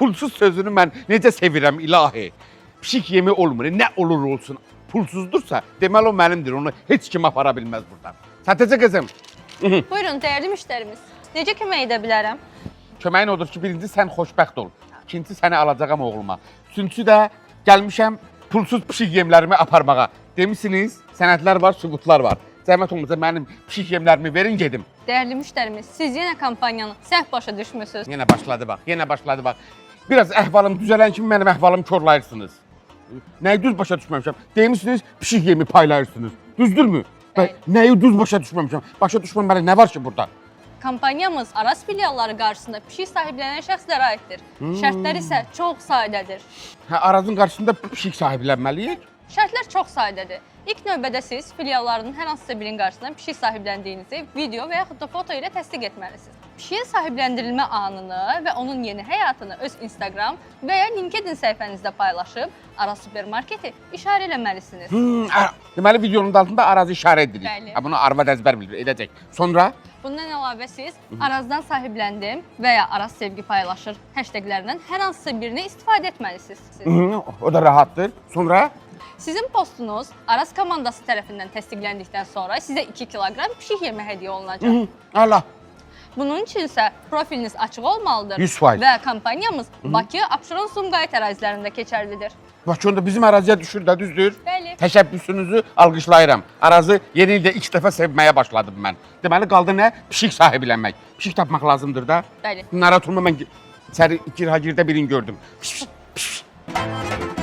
pulsuz sözünü mən necə sevirəm ilahi. Pişik yemi olmur, nə olur olsun. Pulsuzdursa, deməli o mənimdir. Onu heç kim apara bilməz buradan. Satıcı qızım. Buyurun, dəyərli müştərimiz. Necə kömək edə bilərəm? Köməyin odur ki, birinci sən xoşbəxt ol. İkinci səni alacağam oğluma. Üçüncü də gəlmişəm pulsuz pişik yemlərimi aparmağa. Demişsiniz, sənədlər var, sübutlar var. Zəhmət olmasa mənim pişik yemlərimi verin gedim. Dəyərli müştərimiz, siz yenə kampaniyanı səhv başa düşmüsünüz. Yenə başladı bax. Biraz əhvalım düzələn kimi mənim əhvalımı korlayırsınız. Nəyi düz başa düşməmişəm? Demişsiniz, pişik yemi paylayırsınız. Düzdürmü? Nəyi düz başa düşməmişəm? Başa düşməməli nə var ki burada? Kampanyamız Aras filialları qarşısında pişik sahiblənən şəxslərə aiddir. Şərtlər isə çox sadədir. Arazın qarşısında pişik sahiblənməliyik. Şərtlər çox sadədir. İlk növbədə siz filiallarının hər hansısa birinin qarşısından pişik sahibləndiyinizi video və yaxud da foto ilə təsdiq etməlisiniz. Pişiyin sahibləndirilmə anını və onun yeni həyatını öz Instagram və ya LinkedIn səhifənizdə paylaşıb Aras supermarketi işarə eləməlisiniz. Deməli videonun altında Arazı işarə edirik. Bəli. Bunu arvad əzbər bilir, edəcək. Sonra Bundan əlavə siz Arazdan sahibləndim və ya Araz sevgi paylaşır hashtaglərindən hər hansısa birini istifadə etməlisiniz. o da rahatdır. Sonra Sizin postunuz Araz komandası tərəfindən təsdiqləndikdən sonra sizə 2 kiloqram pişik yemi hədiyyə olunacaq. Allah. Bunun üçün isə profiliniz açıq olmalıdır 100%. və kampanyamız Bakı, Abşeron, Sumqayıt ərazilərində keçərlidir. Bax onda bizim əraziyə düşür də, düzdür? Bəli. Təşəbbüsünüzü alqışlayıram. Arazı yeni ildə ilk dəfə sevməyə başladım mən. Deməli qaldı nə? Pişik sahiblənmək. Pişik tapmaq lazımdır da. Bəli. Narahat olma, mən içəri girdə birini gördüm. Piş, piş, piş.